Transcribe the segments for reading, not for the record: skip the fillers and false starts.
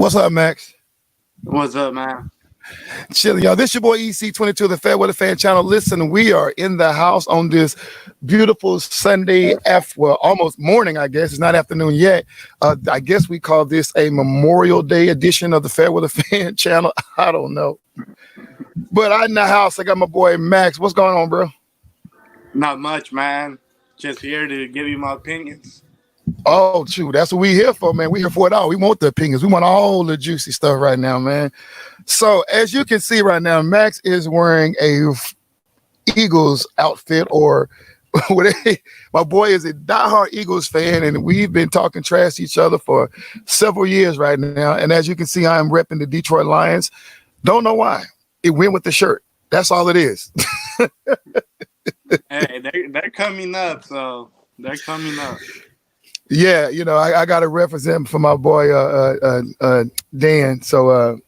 What's up, Max? What's up, man? Chilling, y'all. This your boy EC22, the Fairweather Fan Channel. Listen, we are in the house on this beautiful Sunday, almost morning, I guess. It's not afternoon yet. I guess we call this a Memorial Day edition of the Fairweather Fan Channel. I don't know. But I'm in the house. I got my boy Max. What's going on, bro? Not much, man. Just here to give you my opinions. Oh, true. That's what we here for, man. We here for it all. We want the opinions. We want all the juicy stuff right now, man. So as you can see right now, Max is wearing a Eagles outfit, or my boy is a diehard Eagles fan, and we've been talking trash to each other for several years right now. And as you can see, I'm repping the Detroit Lions. Don't know why. It went with the shirt. That's all it is. Hey, they're coming up, so they're coming up. Yeah, you know, I got to represent for my boy Dan. So,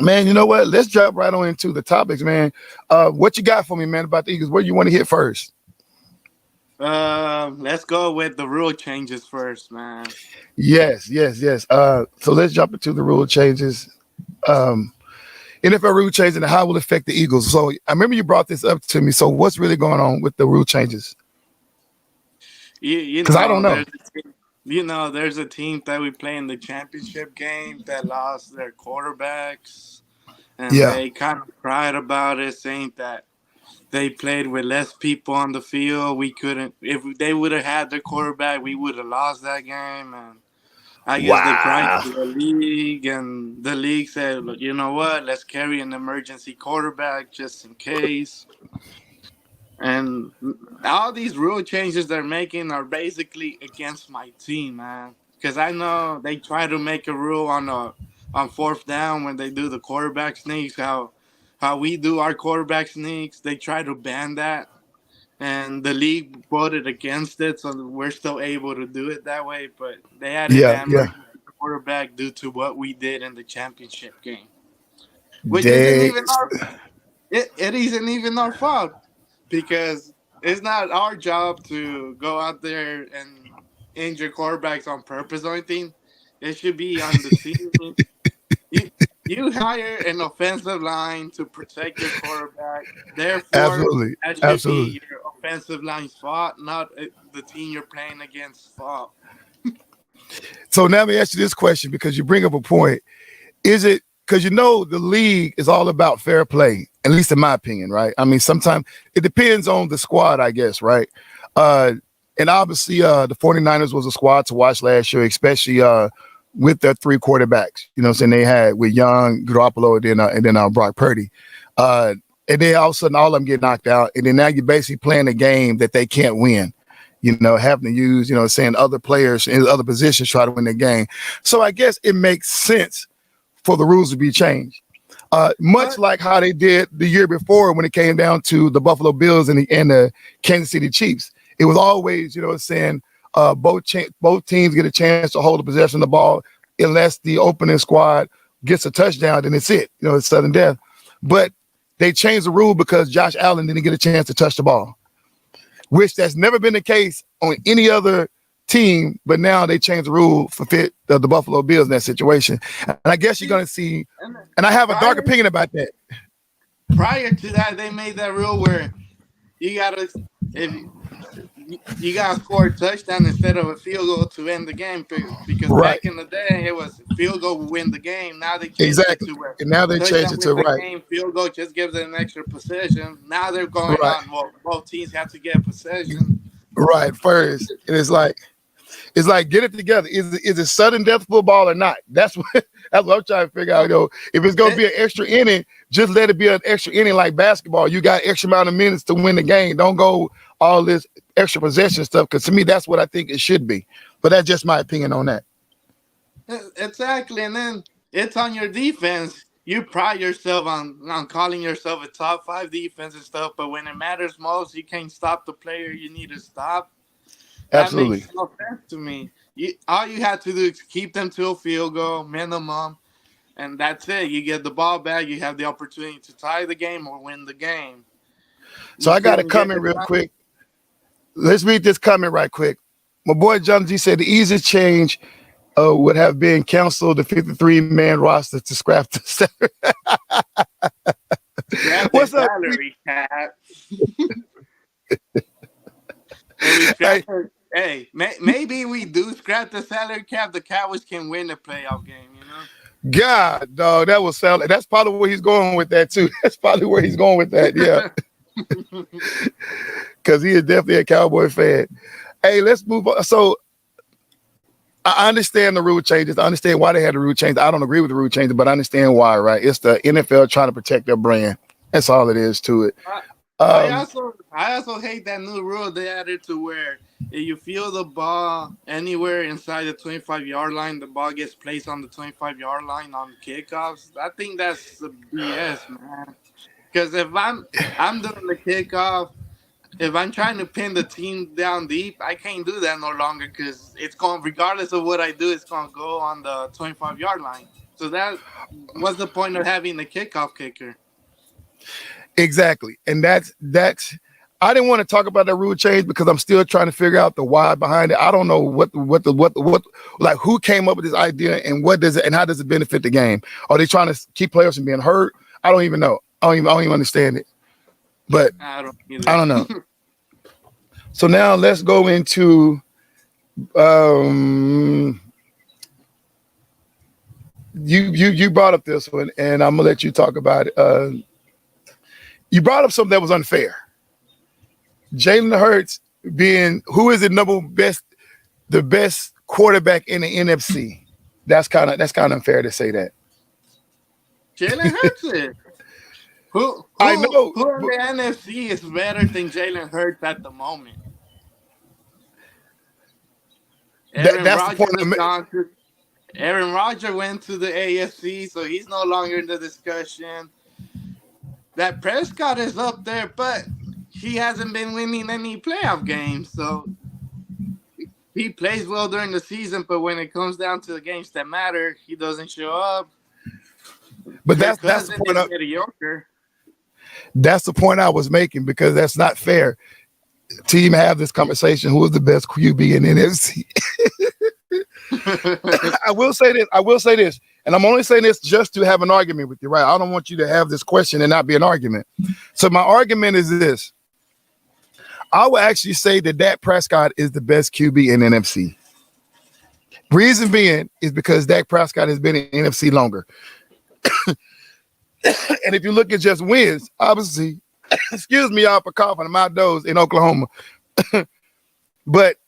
man, you know what? Let's jump right on into the topics, man. What you got for me, man, about the Eagles? Where you want to hit first? Let's go with the rule changes first, man. Yes. So let's jump into the rule changes. NFL rule changes and how it will affect the Eagles. So I remember you brought this up to me. So what's really going on with the rule changes? Because I don't know. There's a team that we play in the championship game that lost their quarterbacks, and they kind of cried about it, saying that they played with less people on the field. We couldn't. If they would have had their quarterback, we would have lost that game. And I guess they cried to the league, and the league said, "Look, you know what? Let's carry an emergency quarterback just in case." And all these rule changes they're making are basically against my team, man. Because I know they try to make a rule on fourth down when they do the quarterback sneaks, how we do our quarterback sneaks. They try to ban that, and the league voted against it, so we're still able to do it that way. But they had to ban the quarterback due to what we did in the championship game, which isn't even it isn't even our fault. Because it's not our job to go out there and injure quarterbacks on purpose or anything. It should be on the team. You hire an offensive line to protect your quarterback. Therefore, that should be your offensive line's fault, not the team you're playing against's fault. So now let me ask you this question, because you bring up a point. Is it because the league is all about fair play, at least in my opinion, right? I mean, sometimes it depends on the squad, I guess, right? And obviously, the 49ers was a squad to watch last year, especially with their three quarterbacks. You know what I'm saying? They had with Young, Garoppolo, and then Brock Purdy. And then all of a sudden, all of them get knocked out. And then now you're basically playing a game that they can't win. Having to use, saying other players in other positions try to win the game. So I guess it makes sense for the rules to be changed. Much like how they did the year before when it came down to the Buffalo Bills and the Kansas City Chiefs. It was always, both teams get a chance to hold the possession of the ball unless the opening squad gets a touchdown, then it's it. It's sudden death. But they changed the rule because Josh Allen didn't get a chance to touch the ball, which that's never been the case on any other team, but now they changed the rule for fit the Buffalo Bills in that situation. And I guess you're going to see, and I have a dark opinion about that. Prior to that, they made that rule where you got to score a touchdown instead of a field goal to end the game, because back in the day it was field goal will win the game. Now they changed it to where and now they changed it to game, field goal just gives it an extra possession. Now they're going on. Well, both teams have to get possession. Right first, and it's like get it together. Is it sudden death football or not? That's what I'm trying to figure out. If it's gonna be an extra inning, just let it be an extra inning like basketball. You got extra amount of minutes to win the game. Don't go all this extra possession stuff, because to me that's what I think it should be. But that's just my opinion on that. Exactly, and then it's on your defense. You pride yourself on calling yourself a top 5 defense and stuff, but when it matters most, you can't stop the player you need to stop. Absolutely. That makes no sense to me. All you have to do is keep them to a field goal minimum, and that's it. You get the ball back. You have the opportunity to tie the game or win the game. So I got a comment real quick. Let's read this comment right quick. My boy John G said the easiest change would have been canceled the 53-man roster to scrap the salary. What's up? Salary cap. And we scrap hey, maybe we do scrap the salary cap. The Cowboys can win the playoff game, you know? God, dog, that will sound. That's probably where he's going with that too. That's probably where he's going with that. Yeah, because he is definitely a Cowboy fan. Hey, let's move on. So I understand the rule changes. I understand why they had the rule change. I don't agree with the rule changes, but I understand why. Right? It's the NFL trying to protect their brand. That's all it is to it. I also hate that new rule they added to where if you feel the ball anywhere inside the 25-yard line, the ball gets placed on the 25-yard line on kickoffs. I think that's the BS, man. Because if I'm doing the kickoff, if I'm trying to pin the team down deep, I can't do that no longer because it's going, regardless of what I do, it's going to go on the 25-yard line. So what's the point of having the kickoff kicker? Exactly. And that's I didn't want to talk about that rule change because I'm still trying to figure out the why behind it. I don't know what like who came up with this idea and what does it and how does it benefit the game? Are they trying to keep players from being hurt? I don't even know. I don't even understand it. But I don't know. So now let's go into you brought up this one and I'm gonna let you talk about it. You brought up something that was unfair. Jalen Hurts being the best quarterback in the NFC. That's kind of unfair to say that. Jalen Hurts is. Who I know who in the NFC is better than Jalen Hurts at the moment? Aaron Rodgers went to the AFC, so he's no longer in the discussion. That Prescott is up there, but he hasn't been winning any playoff games. So he plays well during the season, but when it comes down to the games that matter, he doesn't show up. But that's the point. Mediocre. That's the point I was making because that's not fair to even have this conversation. Who is the best QB in NFC? I will say this, and I'm only saying this just to have an argument with you, right? I don't want you to have this question and not be an argument. So my argument is this. I would actually say that Dak Prescott is the best QB in NFC. Reason being is because Dak Prescott has been in NFC longer. And if you look at just wins, obviously, excuse me, y'all for coughing, I'm outdoors in Oklahoma. But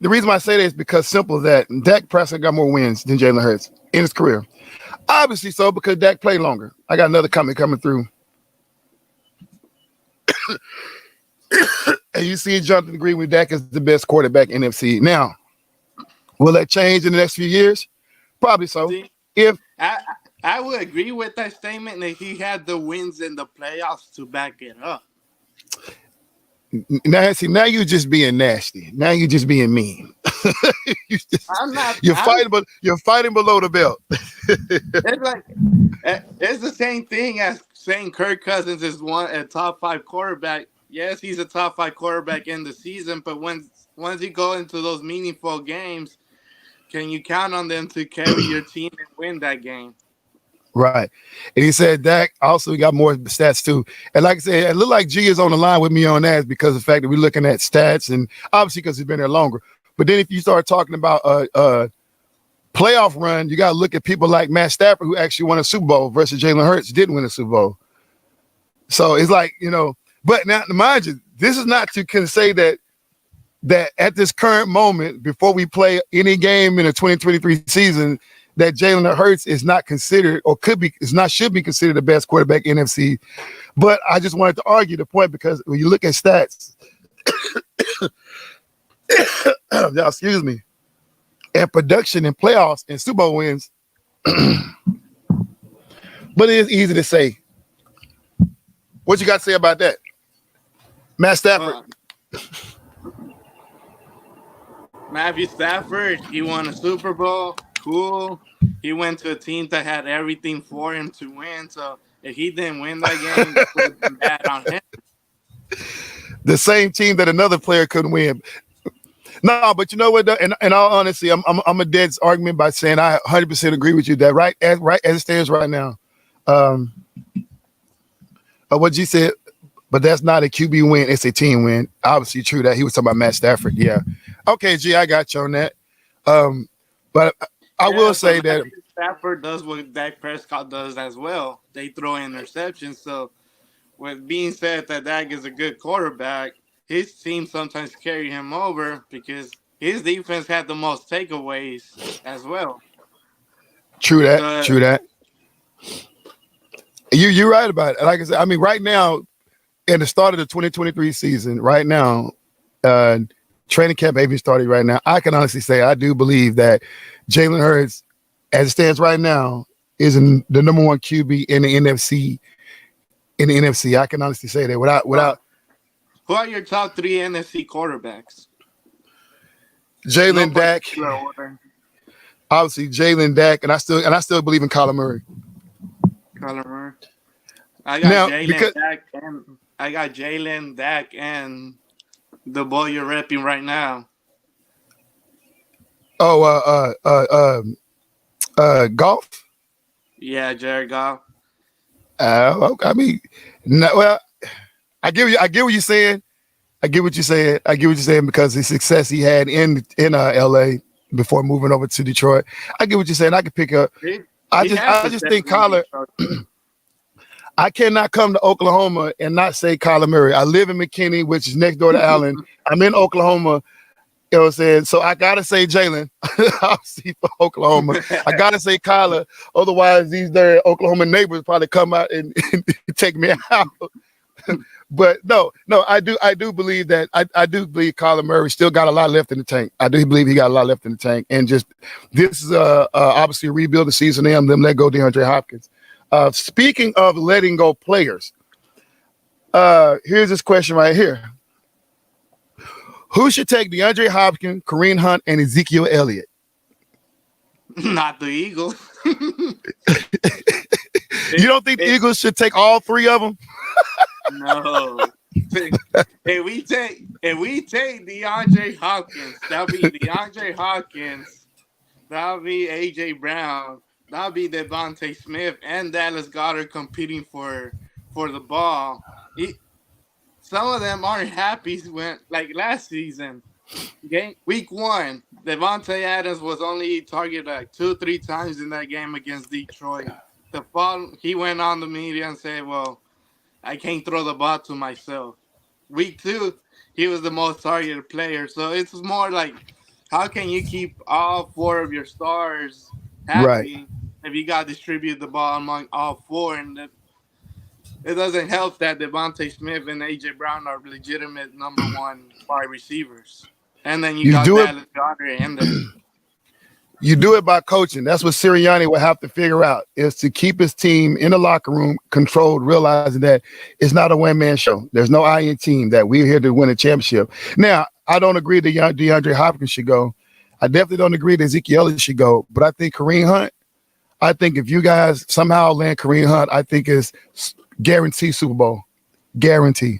the reason why I say that is because simple as that Dak Prescott got more wins than Jalen Hurts in his career. Obviously so because Dak played longer. I got another comment coming through. And you see Jonathan agree with Dak is the best quarterback in NFC. Now, will that change in the next few years? Probably so. See, I would agree with that statement that he had the wins in the playoffs to back it up. Now you're just being nasty. Now you're just being mean. You're fighting below the belt. It's the same thing as saying Kirk Cousins is a top 5 quarterback. Yes, he's a top 5 quarterback in the season, but once you go into those meaningful games, can you count on them to carry your team and win that game? Right. And he said Dak also got more stats too. And like I said, it looked like G is on the line with me on that because of the fact that we're looking at stats and obviously because he's been there longer. But then if you start talking about playoff run, you got to look at people like Matt Stafford who actually won a Super Bowl versus Jalen Hurts didn't win a Super Bowl. So it's like, but now mind you, this is not to say that at this current moment, before we play any game in the 2023 season, that Jalen Hurts is not considered or should be considered the best quarterback in NFC. But I just wanted to argue the point because when you look at stats, excuse me, and production in playoffs and Super Bowl wins, but it is easy to say. What you got to say about that? Matt Stafford. Matthew Stafford, he won a Super Bowl. Cool. He went to a team that had everything for him to win. So if he didn't win that game, it would be bad on him. The same team that another player couldn't win. No, but you know what? In all honesty, I'm a dead argument by saying I 100% agree with you that right as it stands right now, what you said, but that's not a QB win; it's a team win. Obviously, true that he was talking about Matt Stafford. Yeah, okay, G, I got you on that. But I will say that Stafford does what Dak Prescott does as well. They throw interceptions. So, with being said that Dak is a good quarterback, his team sometimes carry him over because his defense had the most takeaways as well. True that. True that. You're right about it. Like I said, I mean, right now, in the start of the 2023 season, right now, training camp even started right now. I can honestly say I do believe that Jalen Hurts, as it stands right now, is the number one QB in the NFC. In the NFC, I can honestly say that without. Who are your top three NFC quarterbacks? Jalen, Dak. Obviously, Jalen, Dak, and I still believe in Kyler Murray. Kyler Murray. I got Jalen, Dak, and the boy you're repping right now. Oh, Goff. Yeah, Jared Goff. I mean, no, well, I get what you're saying. I get what you're saying because the success he had in LA before moving over to Detroit. I get what you're saying. I could pick up. I just think Kyler. I cannot come to Oklahoma and not say Kyler Murray. I live in McKinney, which is next door to Allen. I'm in Oklahoma. You know what I'm saying? So I gotta say Jalen, obviously for Oklahoma. I gotta say Kyler. Otherwise, these their Oklahoma neighbors probably come out and take me out. But no, I do believe that I do believe Kyler Murray still got a lot left in the tank. I do believe he got a lot left in the tank. And just this is obviously a rebuild the season. Them let go DeAndre Hopkins. Speaking of letting go players, here's this question right here. Who should take DeAndre Hopkins, Kareem Hunt, and Ezekiel Elliott? Not the Eagles. You don't think the Eagles should take all three of them? No. If we take DeAndre Hopkins, that'll be DeAndre Hopkins, that'll be AJ Brown, that'll be Devontae Smith and Dallas Goedert competing for the ball. Some of them aren't happy when, like last season, week 1, Devontae Adams was only targeted like 2-3 times in that game against Detroit. He went on the media and said, well, I can't throw the ball to myself. Week 2, he was the most targeted player. So it's more like, how can you keep all 4 of your stars happy if you got to distribute the ball among all 4? And it doesn't help that Devontae Smith and AJ Brown are legitimate number 1 wide receivers. And then you got Dallas Goedert in there. You do it by coaching. That's what Sirianni will have to figure out, is to keep his team in the locker room controlled, realizing that it's not a one-man show. There's no I in team, that we're here to win a championship. Now, I don't agree that DeAndre Hopkins should go. I definitely don't agree that Ezekiel Elliott should go. But I think Kareem Hunt, I think if you guys somehow land Kareem Hunt, I think it's guarantee Super Bowl. Guarantee.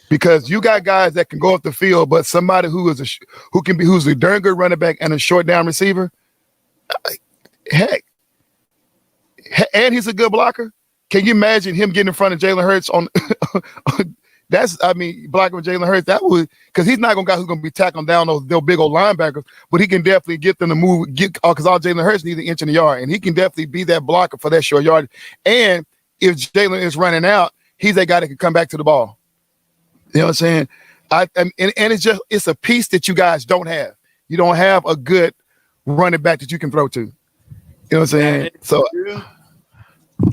Because you got guys that can go up the field, but somebody who's a darn good running back and a short down receiver, heck, and he's a good blocker. Can you imagine him getting in front of Jalen Hurts on? Blocking with Jalen Hurts, that would, because he's not who's gonna be tackling down those big old linebackers, but he can definitely get them to move. Because all Jalen Hurts needs an inch in the yard, and he can definitely be that blocker for that short yard. And if Jalen is running out, he's that guy that can come back to the ball. You know what I'm saying? And it's a piece that you guys don't have. You don't have a good running back that you can throw to. You know what I'm saying? So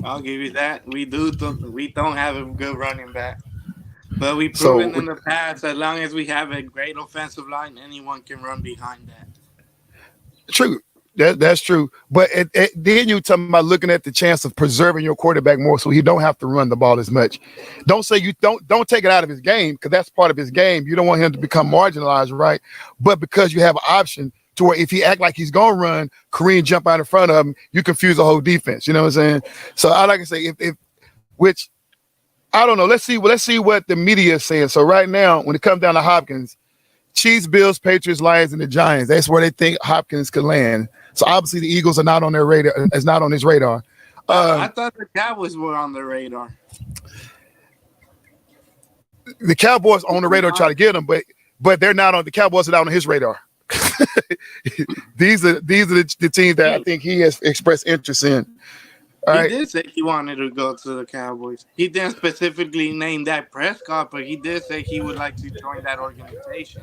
I'll give you that. We don't have a good running back. But we've proven in the past, as long as we have a great offensive line, anyone can run behind that. True. That's true. But then you're talking about looking at the chance of preserving your quarterback more so he don't have to run the ball as much. Don't say you don't take it out of his game, because that's part of his game. You don't want him to become marginalized, right? But because you have an option to where if he act like he's going to run, Kareem jump out in front of him, you confuse the whole defense. You know what I'm saying? So I like to say which I don't know. Let's see what the media is saying. So right now, when it comes down to Hopkins, Chiefs, Bills, Patriots, Lions, and the Giants. That's where they think Hopkins could land. So obviously the Eagles are not on their radar. It's not on his radar. I thought the Cowboys were on the radar. The Cowboys on the radar try to get him, but they're not on. The Cowboys are not on his radar. These are the teams that I think he has expressed interest in. He did say he wanted to go to the Cowboys. He didn't specifically name Dak Prescott, but he did say he would like to join that organization.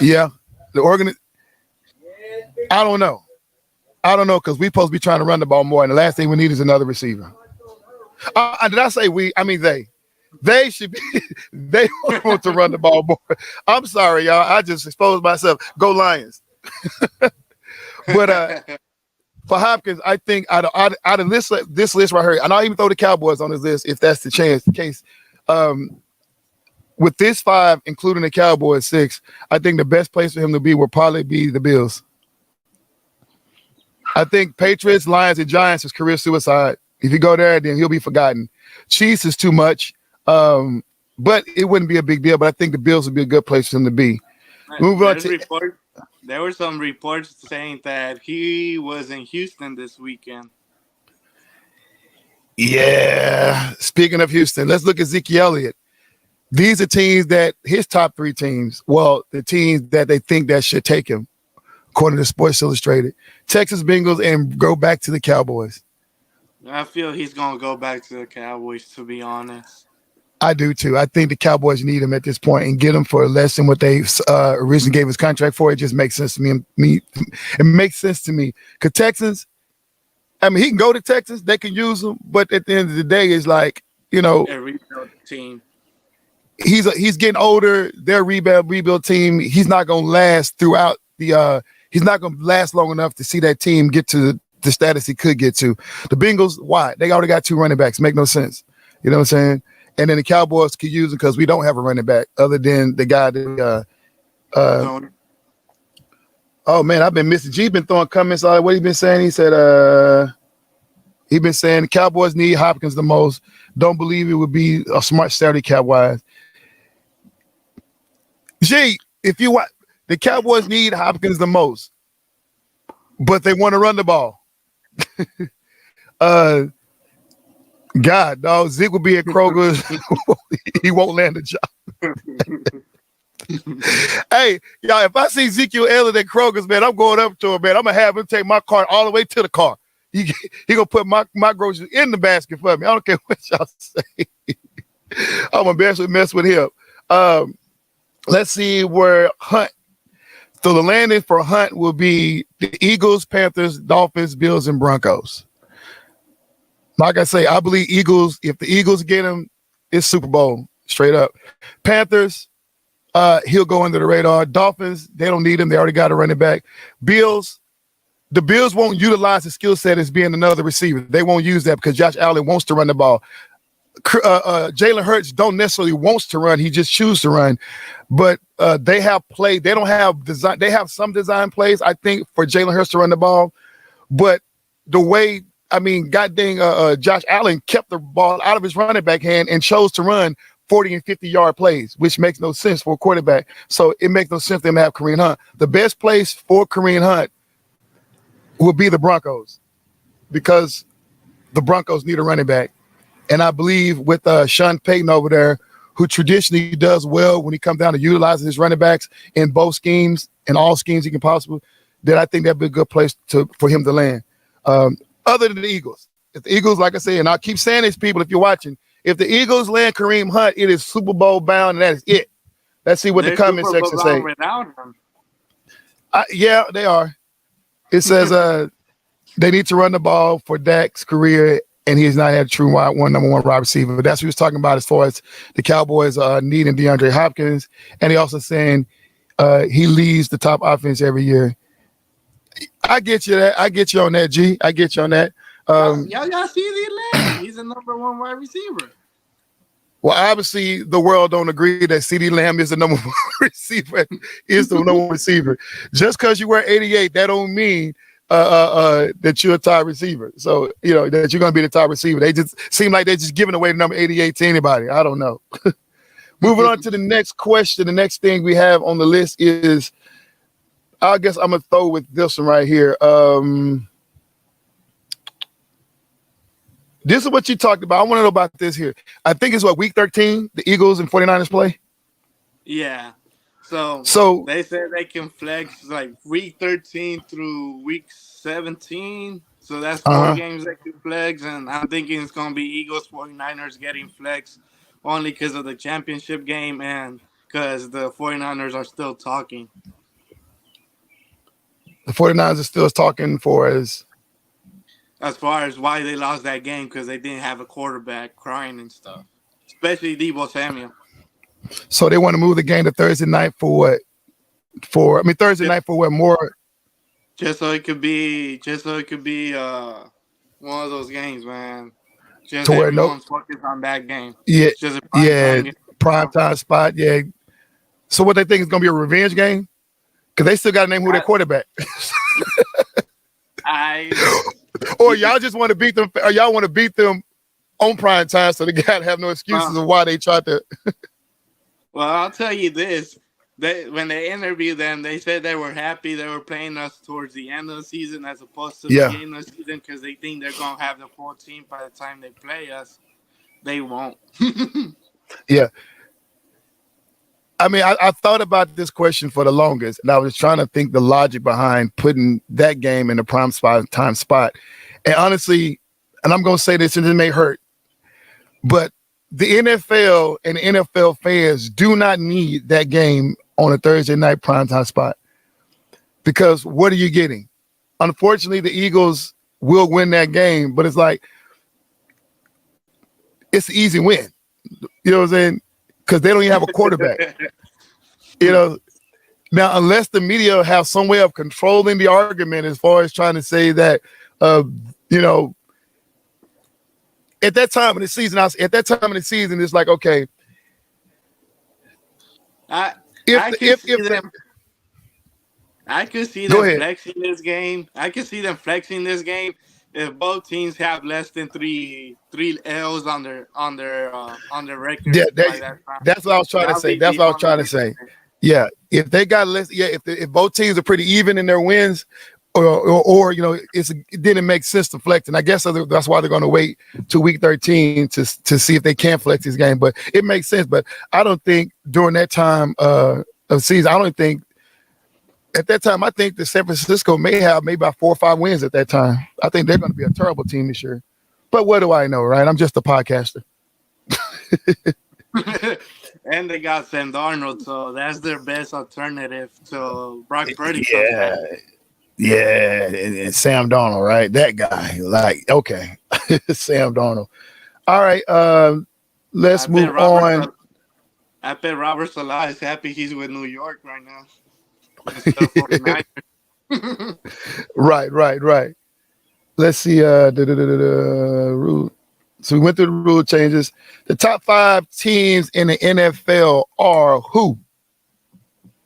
Yeah, I don't know because we're supposed to be trying to run the ball more, and the last thing we need is another receiver. Did I say we? I mean they. They should be. They want to run the ball more. I'm sorry, y'all. I just exposed myself. Go Lions. But for Hopkins, I think out of this list right here, and I'll even throw the Cowboys on this list if that's the case. With this 5, including the Cowboys 6, I think the best place for him to be will probably be the Bills. I think Patriots, Lions, and Giants is career suicide. If you go there, then he'll be forgotten. Chiefs is too much, but it wouldn't be a big deal. But I think the Bills would be a good place for him to be. There were some reports saying that he was in Houston this weekend. Yeah. Speaking of Houston, let's look at Zeke Elliott. These are teams that his top 3 teams. Well, the teams that they think that should take him, according to Sports Illustrated. Texas, Bengals, and go back to the Cowboys. I feel he's going to go back to the Cowboys, to be honest. I do too. I think the Cowboys need him at this point and get him for less than what they originally gave his contract for. It just makes sense to me. It makes sense to me. Because Texans, I mean, he can go to Texas. They can use him. But at the end of the day, it's like, a rebuild team. He's getting older. They're a rebuild team. He's not going to last throughout the he's not going to last long enough to see that team get to the status he could get to. The Bengals, why? They already got 2 running backs. Make no sense. You know what I'm saying? And then the Cowboys could use it because we don't have a running back other than the guy that oh man, I've been missing. G been throwing comments on what he been saying. He said he been saying the Cowboys need Hopkins the most. Don't believe it would be a smart Saturday cap-wise. G, if you want the Cowboys need Hopkins the most, but they want to run the ball. God, dog, Zeke will be at Kroger's. He won't land a job. Hey, y'all, if I see Ezekiel Elliott at Kroger's, man, I'm going up to him, man. I'm going to have him take my cart all the way to the car. He going to put my groceries in the basket for me. I don't care what y'all say. I'm going to mess with him. Let's see where Hunt. So the landing for Hunt will be the Eagles, Panthers, Dolphins, Bills, and Broncos. Like I say, I believe Eagles, if the Eagles get him, it's Super Bowl, straight up. Panthers, he'll go under the radar. Dolphins, they don't need him. They already got a running back. Bills, the Bills won't utilize his skill set as being another receiver. They won't use that because Josh Allen wants to run the ball. Jalen Hurts don't necessarily wants to run. He just chooses to run. But they have play. They don't have design. They have some design plays, I think, for Jalen Hurts to run the ball. But the way, I mean, God dang, Josh Allen kept the ball out of his running back hand and chose to run 40 and 50-yard plays, which makes no sense for a quarterback. So it makes no sense for them to have Kareem Hunt. The best place for Kareem Hunt will be the Broncos because the Broncos need a running back. And I believe with Sean Payton over there, who traditionally does well when he comes down to utilizing his running backs in both schemes and all schemes he can possibly, that I think that'd be a good place for him to land. Other than the Eagles. If the Eagles, like I said, and I'll keep saying this, people, if you're watching, if the Eagles land Kareem Hunt, it is Super Bowl bound, and that is it. Let's see what the comment section say. Yeah, they are. It says they need to run the ball for Dak's career, and he has not had a true number one wide receiver. But that's what he was talking about as far as the Cowboys needing DeAndre Hopkins. And he also saying he leads the top offense every year. I get you that. I get you on that, G. I get you on that. Y'all see the Lamb. He's the number one wide receiver. Well, obviously, the world don't agree that CeeDee Lamb is the number one receiver. Is the number one receiver. Just because you wear 88, that don't mean that you're a top receiver. So, you know, that you're going to be the top receiver. They just seem like they're just giving away the number 88 to anybody. I don't know. Moving on to the next question. The next thing we have on the list is, I guess I'm going to throw with this one right here. This is what you talked about. I want to know about this here. I think it's week 13, the Eagles and 49ers play? Yeah. So they said they can flex like week 13 through week 17. So that's 4 games they can flex. And I'm thinking it's going to be Eagles, 49ers getting flex only because of the championship game and because the 49ers are still talking. The 49ers are still talking as far as why they lost that game, because they didn't have a quarterback crying and stuff, especially Deebo Samuel. So they want to move the game to Thursday night for what? Thursday night for what more? Just so it could be one of those games, man. Just everyone's focused on that game. Yeah, it's just a prime time spot. Yeah. So what they think is going to be a revenge game? Because they still got to name who their quarterback. Or y'all just want to beat them, or y'all want to beat them on prime time, so they got to have no excuses of why they tried to. Well, I'll tell you this. When they interviewed them, they said they were happy they were playing us towards the end of the season as opposed to the beginning of the season because they think they're going to have the full team by the time they play us. They won't. Yeah. I mean, I thought about this question for the longest, and I was trying to think the logic behind putting that game in the prime time spot. And honestly, and I'm going to say this, and it may hurt, but the NFL and the NFL fans do not need that game on a Thursday night primetime spot, because what are you getting? Unfortunately, the Eagles will win that game, but it's like, it's an easy win. You know what I'm saying? Because they don't even have a quarterback. Now, unless the media have some way of controlling the argument as far as trying to say that, at that time in the season, it's like, okay. I could see them flexing this game. I could see them flexing this game if both teams have less than three L's on their record. Yeah, that's what I was trying to say. That's what I was trying to say. Yeah, if they got less, if both teams are pretty even in their wins, or it didn't make sense to flex, and I guess that's why they're going to wait to week 13 to see if they can flex this game. But it makes sense. But I don't think during that time of season, I don't think at that time. I think that San Francisco may have maybe about 4 or 5 wins at that time. I think they're going to be a terrible team this year. But what do I know, right? I'm just a podcaster. And they got Sam Darnold, so that's their best alternative to Brock Purdy. Yeah, and Sam Darnold, right? That guy, okay, Sam Darnold. All right, let's move on. I bet Robert Salah is happy he's with New York right now. Right. Let's see. Rule. So we went through the rule changes. The top 5 teams in the NFL are who?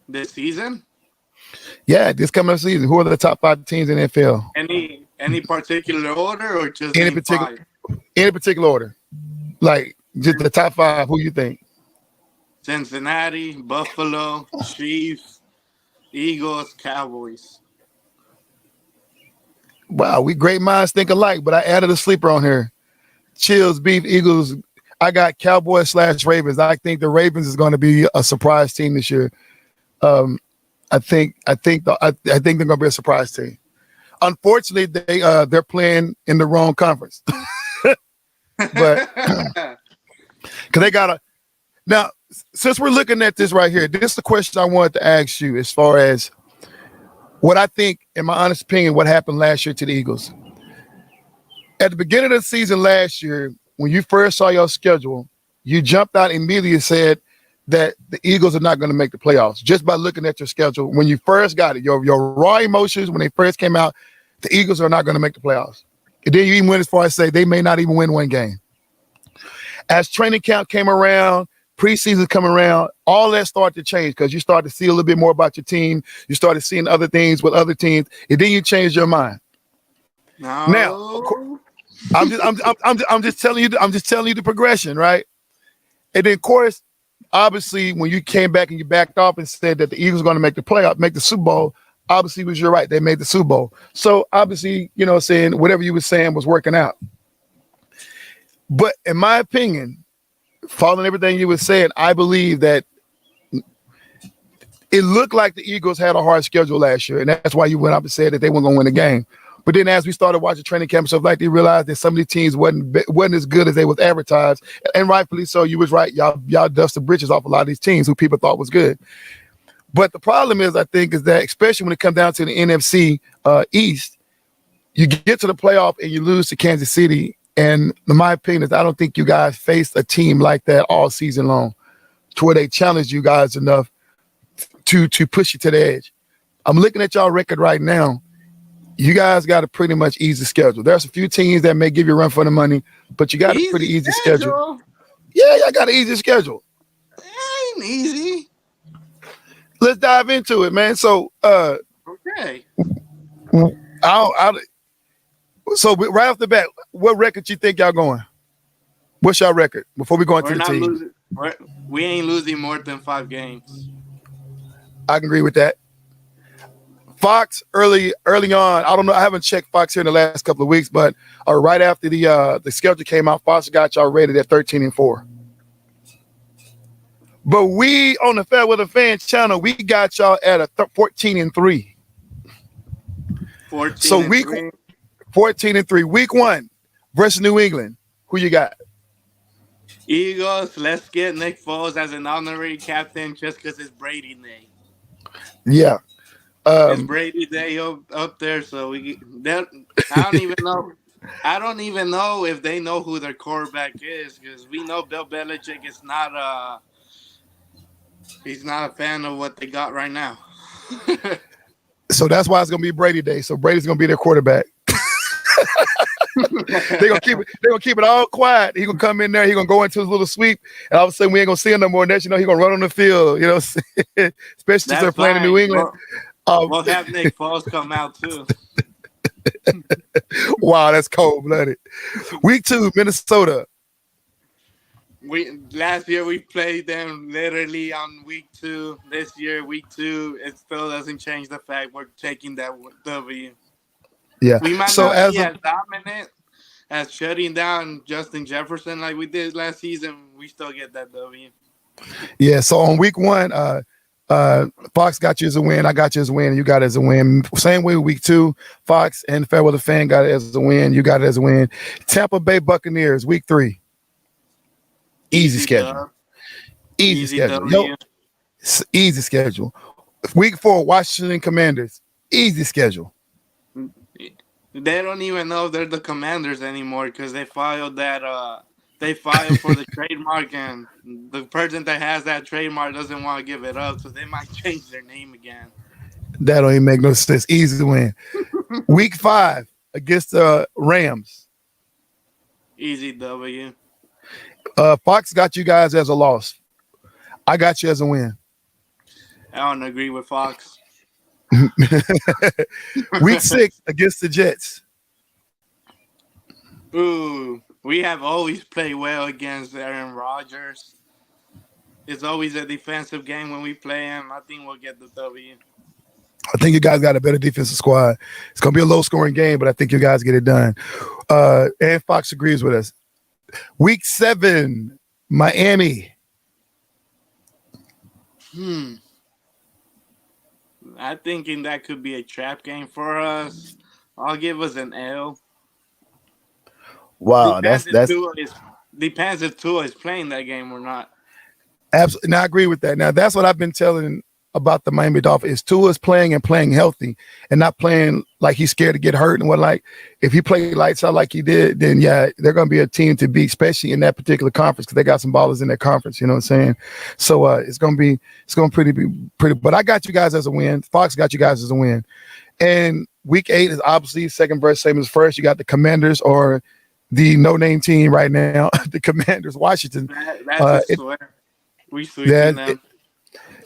This season? Yeah, this coming up season. Who are the top 5 teams in the NFL? Any particular order or just any particular order? Like just the top 5. Who you think? Cincinnati, Buffalo, Chiefs, Eagles, Cowboys. Wow, we great minds think alike, but I added a sleeper on here. Chills, Beef, Eagles. I got Cowboys / Ravens. I think the Ravens is going to be a surprise team this year. I think they're going to be a surprise team. Unfortunately, they're playing in the wrong conference. But because they got now, since we're looking at this right here, this is the question I wanted to ask you as far as what I think, in my honest opinion, what happened last year to the Eagles. At the beginning of the season last year, when you first saw your schedule, you jumped out immediately and said that the Eagles are not going to make the playoffs just by looking at your schedule. When you first got it, your raw emotions when they first came out, the Eagles are not going to make the playoffs. And then you even went as far as say they may not even win one game. As training camp came around, preseason coming around, all that started to change because you started to see a little bit more about your team. You started seeing other things with other teams, and then you changed your mind. No. Now, I'm just telling you the progression, right? And then, of course, obviously, when you came back and you backed off and said that the Eagles were going to make the playoff, make the Super Bowl, obviously was you're right. They made the Super Bowl. So obviously, saying whatever you were saying was working out. But in my opinion, following everything you were saying, I believe that it looked like the Eagles had a hard schedule last year, and that's why you went up and said that they weren't going to win the game. But then as we started watching training camp and stuff like, they realized that some of these teams wasn't as good as they was advertised, and rightfully so. You was right. Y'all dust the bridges off a lot of these teams who people thought was good. But the problem is, I think, is that especially when it comes down to the NFC East, you get to the playoff and you lose to Kansas City. And in my opinion, is I don't think you guys faced a team like that all season long, to where they challenged you guys enough to push you to the edge. I'm looking at y'all record right now. You guys got a pretty much easy schedule. There's a few teams that may give you a run for the money, but you got a pretty easy schedule. Yeah, I got an easy schedule. It ain't easy. Let's dive into it, man. So, okay. So right off the bat, what record you think y'all going? What's y'all record before we go into the team? We ain't losing more than 5 games. I can agree with that. Fox early on, I don't know. I haven't checked Fox here in the last couple of weeks, but right after the schedule came out, Fox got y'all rated at 13-4. But we on the Fair Weather Fans channel, we got y'all at a 14-3. 14-3. Week 1 versus New England. Who you got? Eagles. Let's get Nick Foles as an honorary captain just because it's Brady Day. Yeah. It's Brady Day up there, so I don't even know. I don't even know if they know who their quarterback is, because we know Bill Belichick is not he's not a fan of what they got right now. So that's why it's gonna be Brady Day. So Brady's gonna be their quarterback. They're gonna keep it all quiet. He's gonna come in there, he's gonna go into his little sweep, and all of a sudden we ain't gonna see him no more. Next, he's gonna run on the field, especially since they're playing in New England. We'll have Nick Foles come out too. Wow, that's cold-blooded. Week 2, Minnesota. Last year we played them literally on week 2. This year, week 2, it still doesn't change the fact we're taking that W. Yeah. We might not be as dominant as shutting down Justin Jefferson like we did last season. We still get that W. Yeah. So on week 1, Fox got you as a win. I got you as a win. And you got it as a win. Same way week 2, Fox and Fairweather Fan got it as a win. You got it as a win. Tampa Bay Buccaneers, week 3. Easy schedule. Easy schedule. Easy schedule. Week 4, Washington Commanders. Easy schedule. They don't even know they're the Commanders anymore because they filed that. They filed for the trademark, and the person that has that trademark doesn't want to give it up, so they might change their name again. That don't even make no sense. Easy to win. Week 5 against the Rams. Easy W. Fox got you guys as a loss. I got you as a win. I don't agree with Fox. Week 6 against the Jets. Ooh, we have always played well against Aaron Rodgers. It's always a defensive game when we play him. I think we'll get the W. I think you guys got a better defensive squad. It's going to be a low-scoring game, but I think you guys get it done. And Fox agrees with us. Week 7, Miami. I thinking that could be a trap game for us. I'll give us an L. Wow, depends if Tua is playing that game or not. Absolutely, and I agree with that. Now that's what I've been telling about the Miami Dolphins. Is Tua's playing and playing healthy, and not playing like he's scared to get hurt and what. Like if he played lights out like he did, then yeah, they're going to be a team to beat, especially in that particular conference because they got some ballers in that conference. You know what I'm saying? So it's going to be pretty. But I got you guys as a win. Fox got you guys as a win. And week 8 is obviously second versus same as first. You got the Commanders or the no-name team right now, the Commanders, Washington. That's a swear. We sweeping them.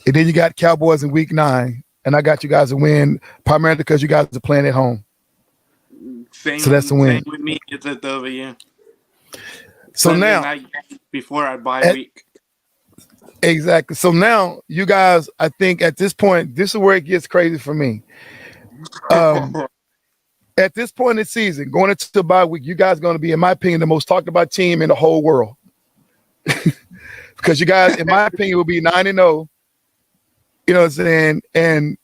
And then you got Cowboys in week 9, and I got you guys a win primarily because you guys are playing at home. So that's the win. Same with me, it's a W. So Sunday now, before our bye week. Exactly. So now you guys, I think at this point, this is where it gets crazy for me. At this point in the season, going into the bye week, you guys are going to be, in my opinion, the most talked about team in the whole world. Because you guys, in my opinion, will be 9-0. You know what I'm saying? And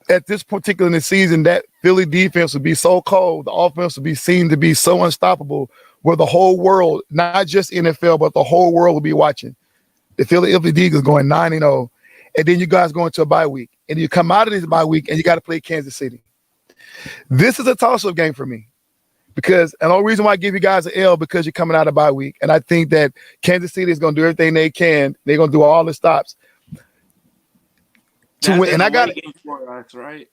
at this particular in the season, that Philly defense will be so cold. The offense will be seen to be so unstoppable, where the whole world, not just NFL, but the whole world will be watching. The Philadelphia Eagles going 9-0. And then you guys go into a bye week. And you come out of this bye week and you got to play Kansas City. This is a toss-up game for me. Because, and the only reason why I give you guys an L, because you're coming out of bye week. And I think that Kansas City is going to do everything they can. They're going to do all the stops to win. And I got it for us, right?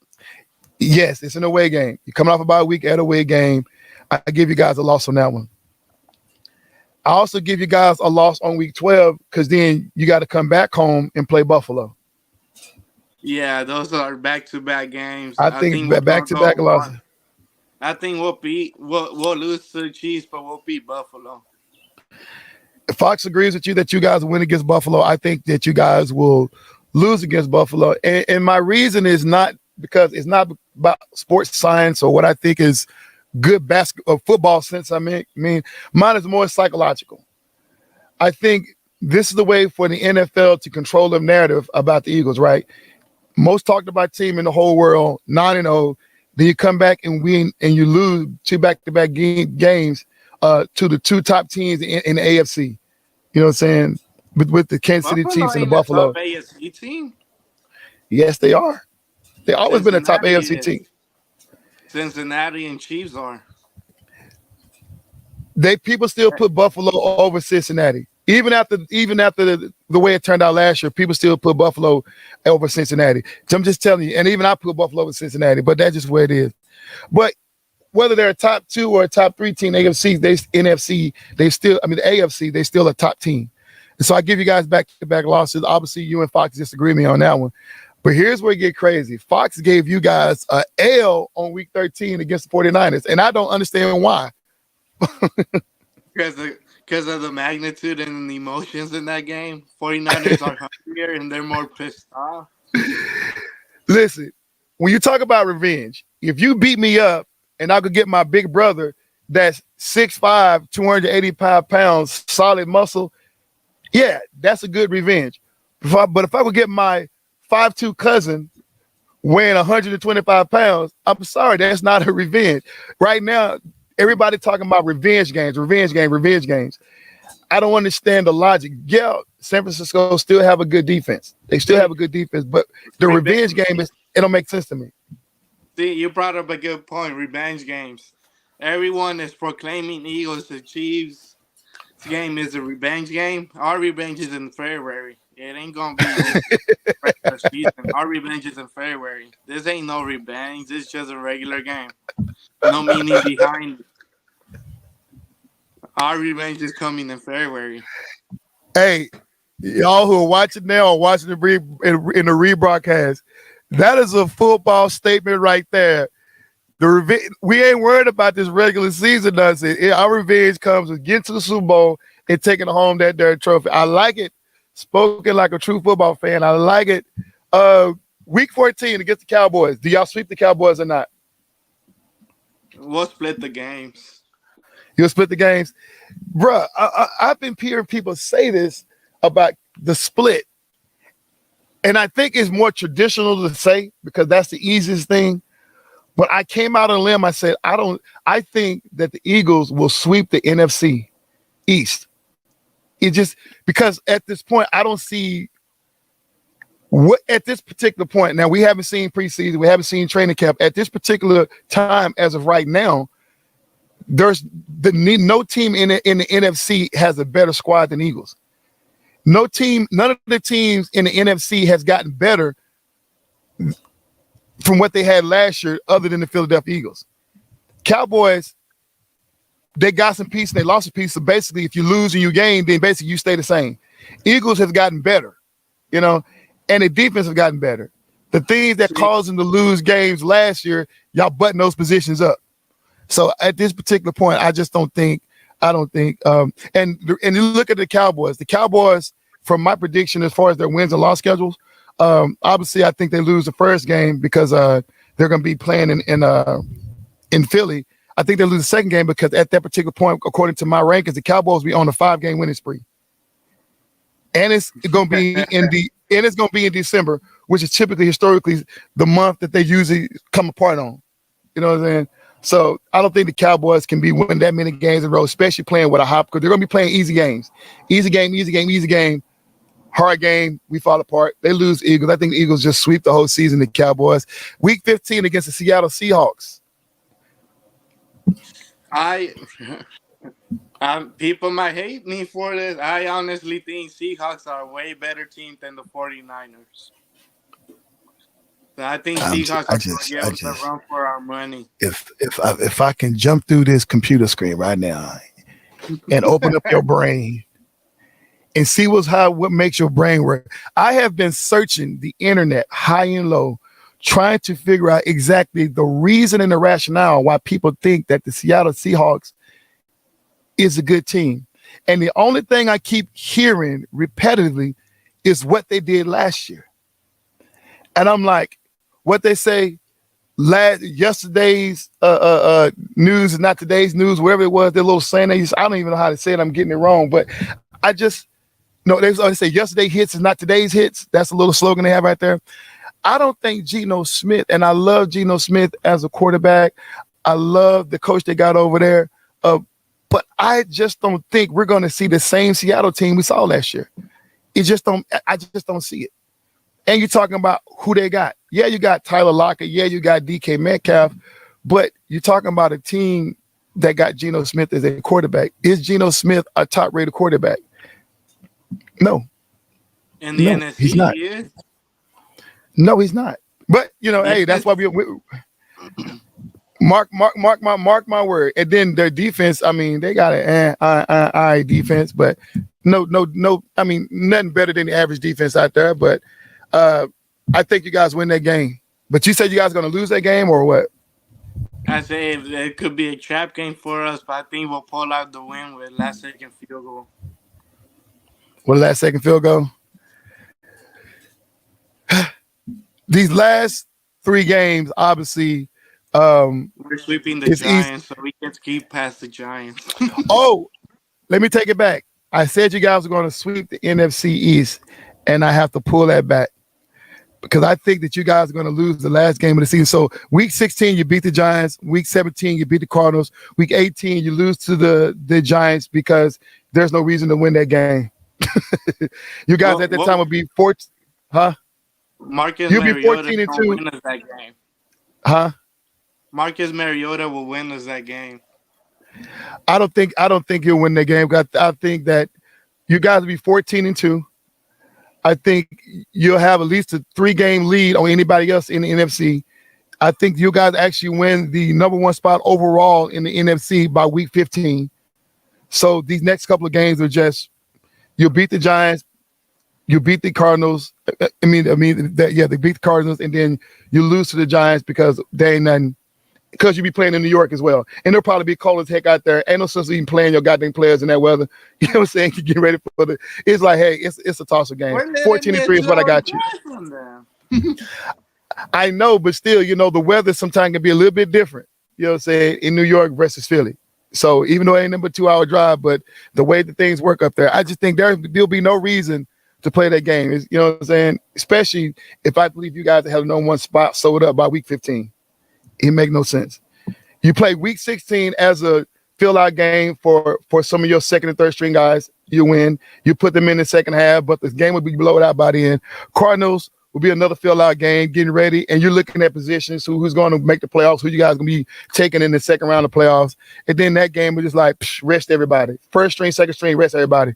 Yes, it's an away game. You're coming off a bye week at away game. I give you guys a loss on that one. I also give you guys a loss on week 12 because then you got to come back home and play Buffalo. Yeah, those are back-to-back games. I think back-to-back losses. I think we'll lose to the Chiefs, but we'll beat Buffalo. If Fox agrees with you that you guys win against Buffalo, I think that you guys will lose against Buffalo. And my reason is not because it's not about sports science or what I think is good basketball or football sense. I mean, mine is more psychological. I think this is the way for the NFL to control the narrative about the Eagles, right? Most talked about team in the whole world, 9-0. Then you come back and win, and you lose 2 back-to-back games to the 2 top teams in the AFC. You know what I'm saying? With the Kansas City Chiefs and the Buffalo. Top AFC team? Yes, they are. They've always been a top AFC team. Cincinnati and Chiefs are. People still put Buffalo over Cincinnati. Even after the way it turned out last year, people still put Buffalo over Cincinnati. So I'm just telling you, and even I put Buffalo over Cincinnati, but that's just where it is. But whether they're a top 2 or a top 3 team, NFC, the AFC, they still a top team. And so I give you guys back-to-back losses. Obviously, you and Fox disagree with me on that one. But here's where it get crazy. Fox gave you guys a L on week 13 against the 49ers, and I don't understand why. Because of the magnitude and the emotions in that game. 49ers are hungrier and they're more pissed off. Listen, when you talk about revenge, if you beat me up and I could get my big brother that's 6'5", 285 pounds, solid muscle, yeah, that's a good revenge. But if I could get my 5'2" cousin weighing 125 pounds, I'm sorry, that's not a revenge. Right now, everybody talking about revenge games. I don't understand the logic. Yeah, San Francisco still have a good defense. They still have a good defense, but the revenge game it don't make sense to me. See, you brought up a good point. Revenge games. Everyone is proclaiming Eagles to Chiefs. This game is a revenge game. Our revenge is in February. It ain't gonna be regular season. Our revenge is in February. This ain't no revenge. This is just a regular game. No meaning behind it. Our revenge is coming in February. Hey, y'all who are watching now or watching in the rebroadcast, that is a football statement right there. We ain't worried about this regular season nonsense. Our revenge comes with getting to the Super Bowl and taking home that dirt trophy. I like it. Spoken like a true football fan. I like it. Week 14 against the Cowboys. Do y'all sweep the Cowboys or not? We'll split the games. You'll split the games? Bruh, I've been hearing people say this about the split. And I think it's more traditional to say because that's the easiest thing. But I came out on a limb. I said, I think that the Eagles will sweep the NFC East. It just because at this point, I don't see what at this particular point. Now, we haven't seen preseason, we haven't seen training camp. At this particular time, as of right now, there's no team in the NFC has a better squad than Eagles. None of the teams in the NFC has gotten better from what they had last year, other than the Philadelphia Eagles. Cowboys, they got some piece and they lost a piece. So basically, if you lose and you gain, then basically you stay the same. Eagles have gotten better, and the defense have gotten better. The things that caused them to lose games last year, y'all button those positions up. So at this particular point, I don't think. And you look at the Cowboys. The Cowboys, from my prediction as far as their wins and loss schedules, obviously I think they lose the first game because they're going to be playing in Philly. I think they lose the second game because at that particular point, according to my rankings, the Cowboys will be on a 5-game winning spree, and it's going to be in December, which is typically historically the month that they usually come apart on. You know what I'm saying? So I don't think the Cowboys can be winning that many games in a row, especially playing with a hop, because they're going to be playing easy games. Easy game. Hard game, we fall apart. They lose Eagles. I think the Eagles just sweep the whole season, the Cowboys. Week 15 against the Seattle Seahawks. People might hate me for this. I honestly think Seahawks are a way better team than the 49ers. So I think Seahawks are going to give us a run for our money. If I can jump through this computer screen right now and open up your brain and see what makes your brain work. I have been searching the internet high and low, trying to figure out exactly the reason and the rationale why people think that the Seattle Seahawks is a good team. And the only thing I keep hearing repetitively is what they did last year. And I'm like, what they say yesterday's news is not today's news, wherever it was, their little saying, I don't even know how to say it. I'm getting it wrong, but I just know they say yesterday hits is not today's hits. That's a little slogan they have right there. I don't think Geno Smith, and I love Geno Smith as a quarterback. I love the coach they got over there. But I just don't think we're going to see the same Seattle team we saw last year. I just don't see it. And you're talking about who they got. Yeah, you got Tyler Lockett. Yeah, you got DK Metcalf. But you're talking about a team that got Geno Smith as a quarterback. Is Geno Smith a top-rated quarterback? No. In the NFC, he's not. He is? No, he's not. But, hey, that's why we mark my word. And then their defense, I mean, they got an defense, but no, I mean, nothing better than the average defense out there. But I think you guys win that game. But you said you guys are going to lose that game or what? I say it could be a trap game for us, but I think we'll pull out the win with last-second field goal. With last-second field goal? These last 3 games, obviously, we're sweeping the Giants, so we can keep past the Giants. Oh, let me take it back. I said you guys were going to sweep the NFC East, and I have to pull that back because I think that you guys are going to lose the last game of the season. So week 16, you beat the Giants. Week 17, you beat the Cardinals. Week 18, you lose to the Giants because there's no reason to win that game. You guys at that time would be 14, huh? You'll be 14-2. Win us that game. Huh? Marcus Mariota will win us that game. I don't think he'll win that game. I think that you guys will be 14-2. I think you'll have at least a 3-game lead on anybody else in the NFC. I think you guys actually win the number 1 spot overall in the NFC by week 15. So these next couple of games are just you'll beat the Giants, you beat the Cardinals. They beat the Cardinals, and then you lose to the Giants because they ain't nothing. Because you'll be playing in New York as well. And they'll probably be cold as heck out there. Ain't no sense even playing your goddamn players in that weather. You know what I'm saying? You get ready for the. It's like, hey, it's a toss-up game. 14-3 is what I got you. I know, but still, the weather sometimes can be a little bit different. You know what I'm saying? In New York versus Philly. So even though it ain't number 2-hour drive, but the way that things work up there, I just think there'll be no reason to play that game. You know what I'm saying? Especially if I believe you guys have no 1 spot sold up by week 15. It make no sense. You play week 16 as a fill-out game for some of your second and third string guys. You win. You put them in the second half, but the game will be blown out by the end. Cardinals will be another fill-out game, getting ready, and you're looking at positions, who's going to make the playoffs, who you guys going to be taking in the second round of playoffs. And then that game was just like, rest everybody. First string, second string, rest everybody.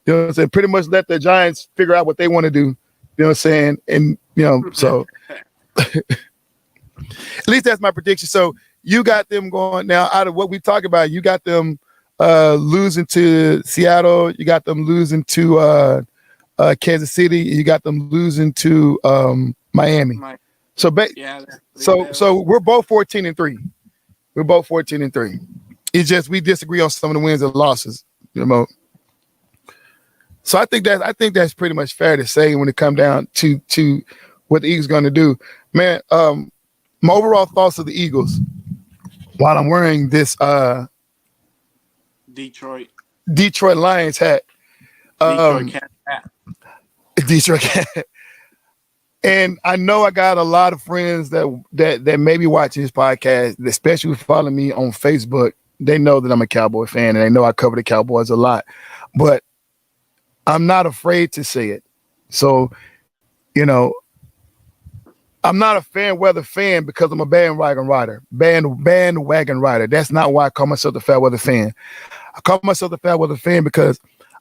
You know what I'm saying? Pretty much let the Giants figure out what they want to do. You know what I'm saying? And, so at least that's my prediction. So you got them going now out of what we talk about. You got them losing to Seattle. You got them losing to Kansas City. You got them losing to Miami. So we're both 14-3. We're both 14-3. It's just we disagree on some of the wins and losses. So I think that's pretty much fair to say when it comes down to what the Eagles going to do. Man, my overall thoughts of the Eagles while I'm wearing this Detroit Lions hat. Detroit Cat hat. Detroit Cat. And I know I got a lot of friends that may be watching this podcast, especially who follow me on Facebook. They know that I'm a Cowboy fan, and they know I cover the Cowboys a lot. But I'm not afraid to say it. So, I'm not a fan weather fan because I'm a bandwagon rider. Bandwagon rider. That's not why I call myself a fair weather fan. I call myself a fair weather fan because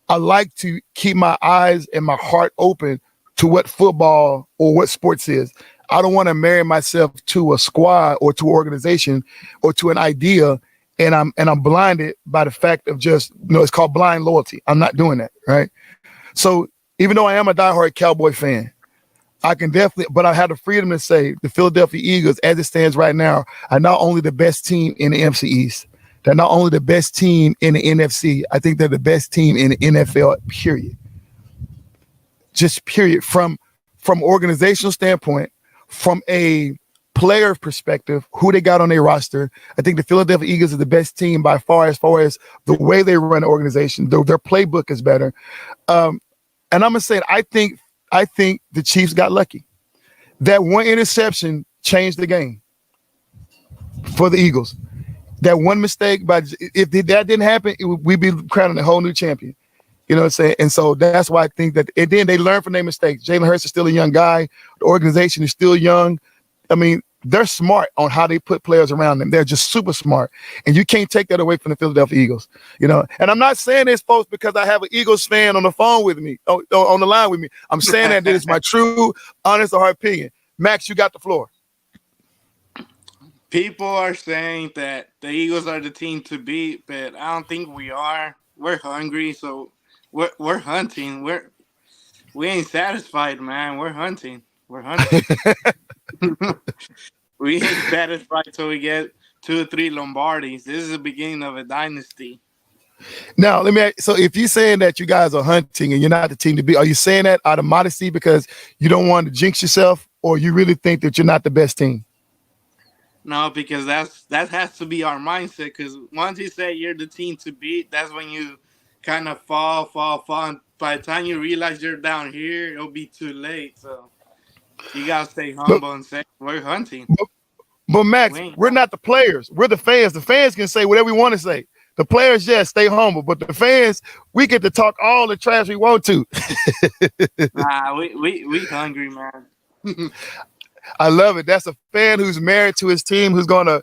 I like to keep my eyes and my heart open to what football or what sports is. I don't want to marry myself to a squad or to an organization or to an idea, and I'm blinded by the fact of just, it's called blind loyalty. I'm not doing that, right? So even though I am a diehard Cowboy fan, I can definitely, but I have the freedom to say the Philadelphia Eagles, as it stands right now, are not only the best team in the NFC East, they're not only the best team in the NFC, I think they're the best team in the NFL, period. Just period. From organizational standpoint, from a player perspective, who they got on their roster, I think the Philadelphia Eagles are the best team by far as the way they run the organization. Their playbook is better. And I'm gonna say it, I think the Chiefs got lucky. That one interception changed the game for the Eagles. That one mistake, but if that didn't happen, we'd be crowning a whole new champion. You know what I'm saying? And so that's why I think that, and then they learn from their mistakes. Jalen Hurts is still a young guy. The organization is still young. I mean, they're smart on how they put players around them. They're just super smart. And you can't take that away from the Philadelphia Eagles. And I'm not saying this, folks, because I have an Eagles fan on the phone with me, on the line with me. I'm saying that it's my true, honest, or hard opinion. Max, you got the floor. People are saying that the Eagles are the team to beat, but I don't think we are. We're hungry, so we're hunting. We ain't satisfied, man. We're hunting. We ain't satisfied till we get 2 or 3 Lombardis. This is the beginning of a dynasty. Now, let me ask, so if you're saying that you guys are hunting and you're not the team to beat, are you saying that out of modesty because you don't want to jinx yourself, or you really think that you're not the best team? No, because that has to be our mindset. Because once you say you're the team to beat, that's when you kind of fall. And by the time you realize you're down here, it'll be too late. So you gotta stay humble and say we're hunting. But Max, we're not the players. We're the fans. The fans can say whatever we want to say. The players, yes, stay humble. But the fans, we get to talk all the trash we want to. Nah, we hungry, man. I love it. That's a fan who's married to his team, who's gonna.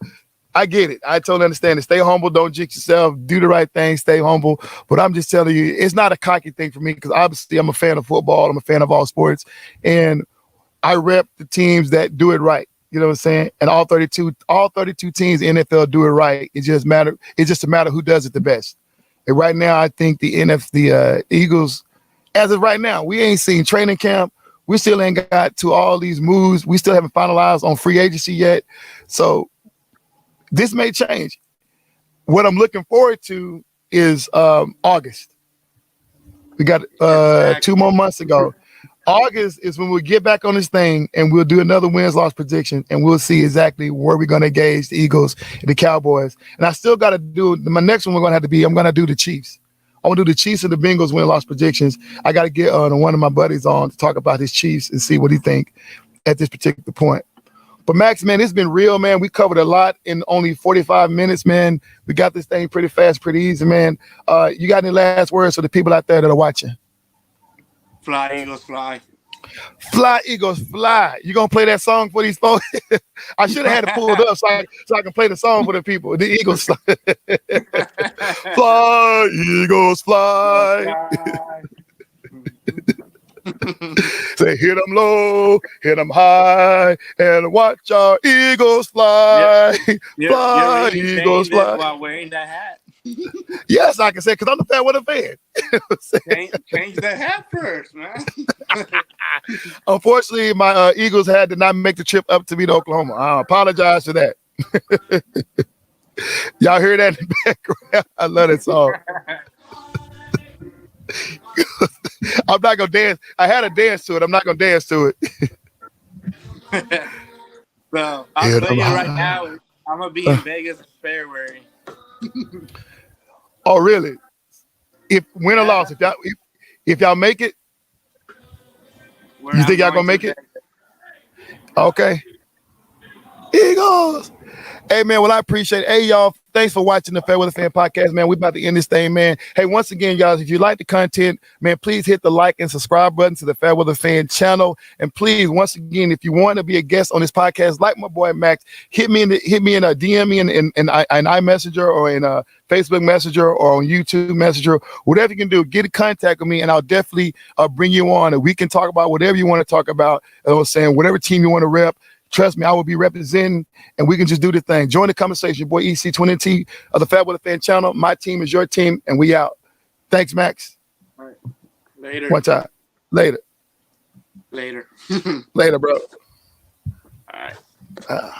I get it. I totally understand it. Stay humble. Don't jinx yourself. Do the right thing. Stay humble. But I'm just telling you, it's not a cocky thing for me because obviously I'm a fan of football. I'm a fan of all sports, and I rep the teams that do it right. You know what I'm saying? And all 32 teams in the NFL do it right. It's just a matter who does it the best. And right now, I think the Eagles, as of right now, we ain't seen training camp. We still ain't got to all these moves. We still haven't finalized on free agency yet. So this may change. What I'm looking forward to is August. We got 2 more months to go. August is when we'll get back on this thing and we'll do another wins-loss prediction, and we'll see exactly where we're going to engage the Eagles and the Cowboys. And I still got to do my next one. I'm going to do the Chiefs. I want to do the Chiefs and the Bengals win-loss predictions. I got to get one of my buddies on to talk about his Chiefs and see what he think at this particular point. But Max, man, it's been real, man. We covered a lot in only 45 minutes, man. We got this thing pretty fast, pretty easy, man. You got any last words for the people out there that are watching? Fly, Eagles, fly. Fly, Eagles, fly. You going to play that song for these folks? I should have had it pulled up so I can play the song for the people. The Eagles fly. Fly, Eagles, fly. Say, hit them low, hit them high, and watch our Eagles fly. Yep. Fly, Eagles, fly. While wearing that hat. Yes, I can say, because I'm the fan with a fan. Change the hat first, man. Unfortunately, my Eagles had to not make the trip up to beat Oklahoma. I apologize for that. Y'all hear that in the background? I love that song. I'm not gonna dance. I had a dance to it. I'm not gonna dance to it. So I'll tell you right now, I'm gonna be in Vegas in February. Oh, really? If win or loss, if y'all make it, you think y'all gonna make it? Okay. Eagles. Hey, man, well, I appreciate it. Hey, y'all, thanks for watching the Fair Weather Fan Podcast, man. We about to end this thing, man. Hey, once again, y'all, if you like the content, man, please hit the like and subscribe button to the Fair Weather Fan channel. And please, once again, if you want to be a guest on this podcast, like my boy Max, hit me in a DM me in iMessenger or in a Facebook Messenger or on YouTube Messenger, whatever you can do, get in contact with me, and I'll definitely bring you on, and we can talk about whatever you want to talk about. I was saying, whatever team you want to rep. Trust me, I will be representing, and we can just do the thing. Join the conversation. Your boy EC20T of the Fat Weather Fan channel. My team is your team, and we out. Thanks, Max. All right. Later. One time. Later. Later. Later, bro. All right.